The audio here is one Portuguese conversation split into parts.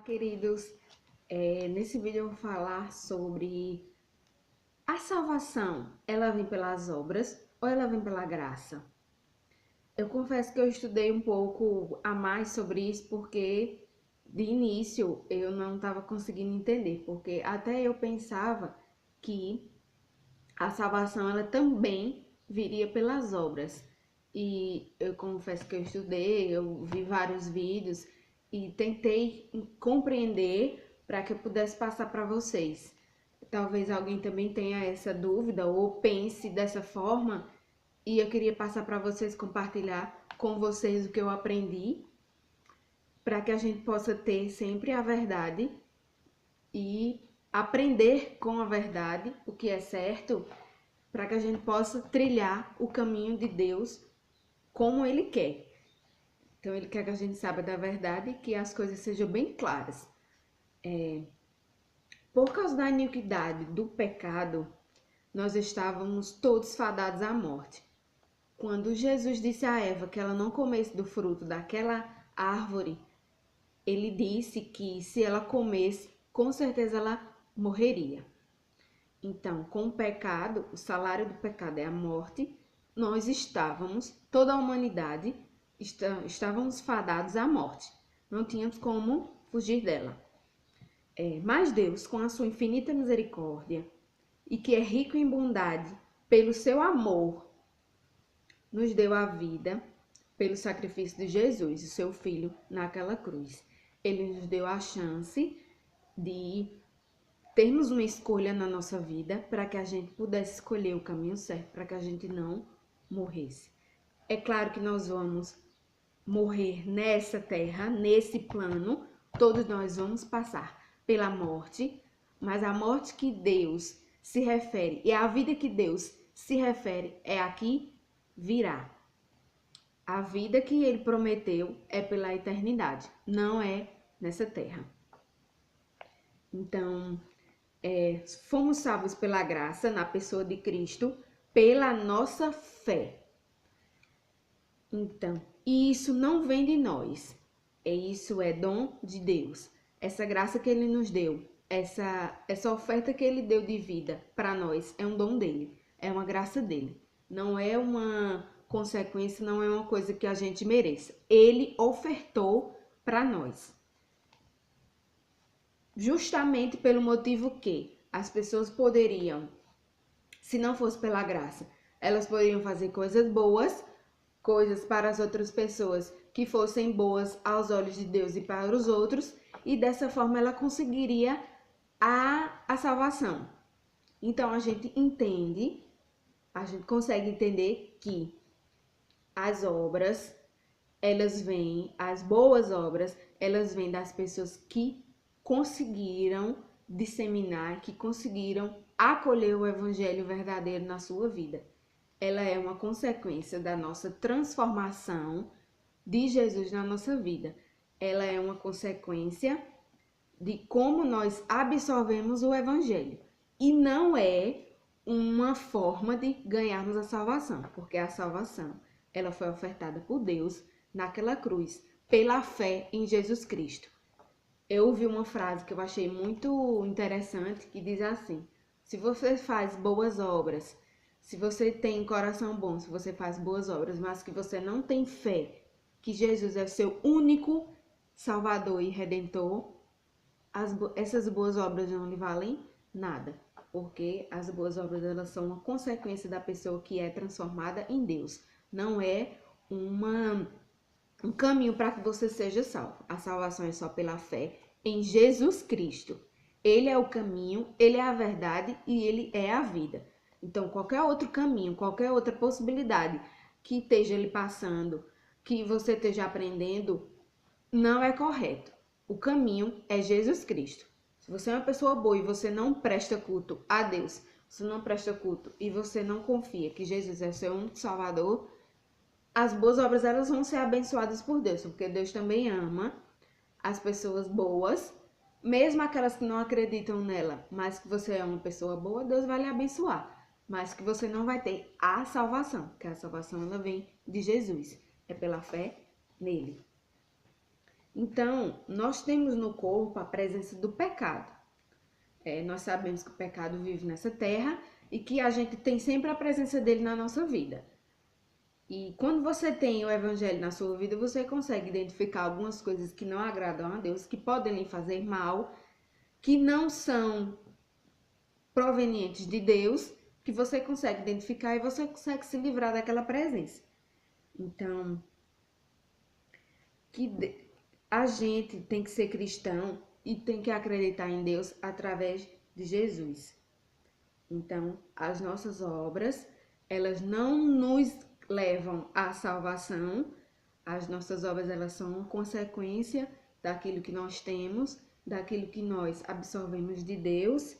Queridos, nesse vídeo eu vou falar sobre a salvação. Ela vem pelas obras ou ela vem pela graça? Eu confesso que eu estudei um pouco a mais sobre isso porque de início eu não estava conseguindo entender, porque até eu pensava que a salvação ela também viria pelas obras. E eu confesso que eu estudei, eu vi vários vídeos e tentei compreender para que eu pudesse passar para vocês. Talvez alguém também tenha essa dúvida ou pense dessa forma, e eu queria passar para vocês, compartilhar com vocês o que eu aprendi, para que a gente possa ter sempre a verdade e aprender com a verdade o que é certo, para que a gente possa trilhar o caminho de Deus como Ele quer. Então, Ele quer que a gente saiba da verdade e que as coisas sejam bem claras. Por causa da iniquidade do pecado, nós estávamos todos fadados à morte. Quando Jesus disse a Eva que ela não comesse do fruto daquela árvore, Ele disse que se ela comesse, com certeza ela morreria. Então, com o pecado, o salário do pecado é a morte, nós estávamos, toda a humanidade, estávamos fadados à morte. Não tínhamos como fugir dela. Mas Deus, com a sua infinita misericórdia, e que é rico em bondade, pelo seu amor, nos deu a vida pelo sacrifício de Jesus, o seu Filho, naquela cruz. Ele nos deu a chance de termos uma escolha na nossa vida para que a gente pudesse escolher o caminho certo, para que a gente não morresse. É claro que nós vamos morrer nessa terra, nesse plano, todos nós vamos passar pela morte, mas a morte que Deus se refere e a vida que Deus se refere é a que virá. A vida que Ele prometeu é pela eternidade, não é nessa terra. Então, fomos salvos pela graça na pessoa de Cristo, pela nossa fé. Então, isso não vem de nós, isso é dom de Deus. Essa graça que Ele nos deu, essa oferta que Ele deu de vida para nós, é um dom dele, é uma graça dele. Não é uma consequência, não é uma coisa que a gente mereça. Ele ofertou para nós. Justamente pelo motivo que as pessoas poderiam, se não fosse pela graça, elas poderiam fazer coisas boas, coisas para as outras pessoas que fossem boas aos olhos de Deus e para os outros, e dessa forma ela conseguiria a salvação. Então a gente entende, a gente consegue entender que as obras, elas vêm, as boas obras, elas vêm das pessoas que conseguiram disseminar, que conseguiram acolher o evangelho verdadeiro na sua vida. Ela é uma consequência da nossa transformação de Jesus na nossa vida. Ela é uma consequência de como nós absorvemos o evangelho. E não é uma forma de ganharmos a salvação, porque a salvação, ela foi ofertada por Deus naquela cruz, pela fé em Jesus Cristo. Eu ouvi uma frase que eu achei muito interessante, que diz assim: se você faz boas obras, se você tem coração bom, se você faz boas obras, mas que você não tem fé que Jesus é o seu único Salvador e Redentor, essas boas obras não lhe valem nada, porque as boas obras elas são uma consequência da pessoa que é transformada em Deus, não é um caminho para que você seja salvo. A salvação é só pela fé em Jesus Cristo. Ele é o caminho, ele é a verdade e ele é a vida. Então, qualquer outro caminho, qualquer outra possibilidade que esteja lhe passando, que você esteja aprendendo, não é correto. O caminho é Jesus Cristo. Se você é uma pessoa boa e você não presta culto a Deus, você não presta culto e você não confia que Jesus é seu único Salvador, as boas obras elas vão ser abençoadas por Deus, porque Deus também ama as pessoas boas, mesmo aquelas que não acreditam nela, mas que você é uma pessoa boa, Deus vai lhe abençoar, mas que você não vai ter a salvação, porque a salvação ela vem de Jesus, é pela fé nele. Então, nós temos no corpo a presença do pecado. Nós sabemos que o pecado vive nessa terra e que a gente tem sempre a presença dele na nossa vida. E quando você tem o evangelho na sua vida, você consegue identificar algumas coisas que não agradam a Deus, que podem lhe fazer mal, que não são provenientes de Deus, que você consegue identificar e você consegue se livrar daquela presença. Então, a gente tem que ser cristão e tem que acreditar em Deus através de Jesus. Então, as nossas obras, elas não nos levam à salvação. As nossas obras, elas são uma consequência daquilo que nós temos, daquilo que nós absorvemos de Deus,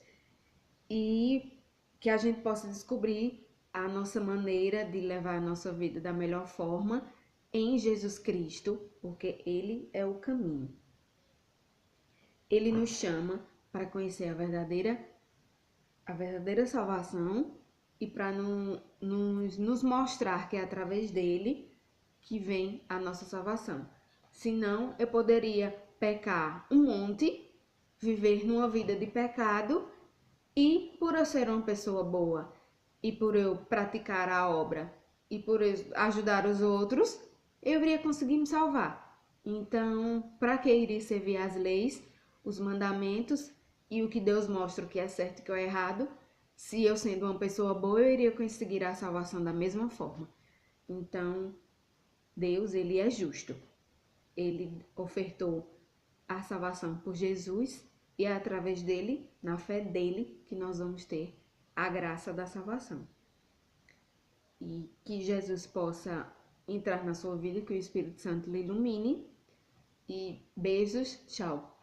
e que a gente possa descobrir a nossa maneira de levar a nossa vida da melhor forma em Jesus Cristo, porque Ele é o caminho. Ele nos chama para conhecer a verdadeira salvação e para nos mostrar que é através dele que vem a nossa salvação. Senão, eu poderia pecar um monte, viver numa vida de pecado, e por eu ser uma pessoa boa, e por eu praticar a obra, e por eu ajudar os outros, eu iria conseguir me salvar. Então, para que iria servir as leis, os mandamentos e o que Deus mostra que é certo e que é errado, se eu sendo uma pessoa boa, eu iria conseguir a salvação da mesma forma. Então, Deus, ele é justo. Ele ofertou a salvação por Jesus e é através dele, na fé dele, que nós vamos ter a graça da salvação. E que Jesus possa entrar na sua vida, que o Espírito Santo lhe ilumine. E beijos, tchau.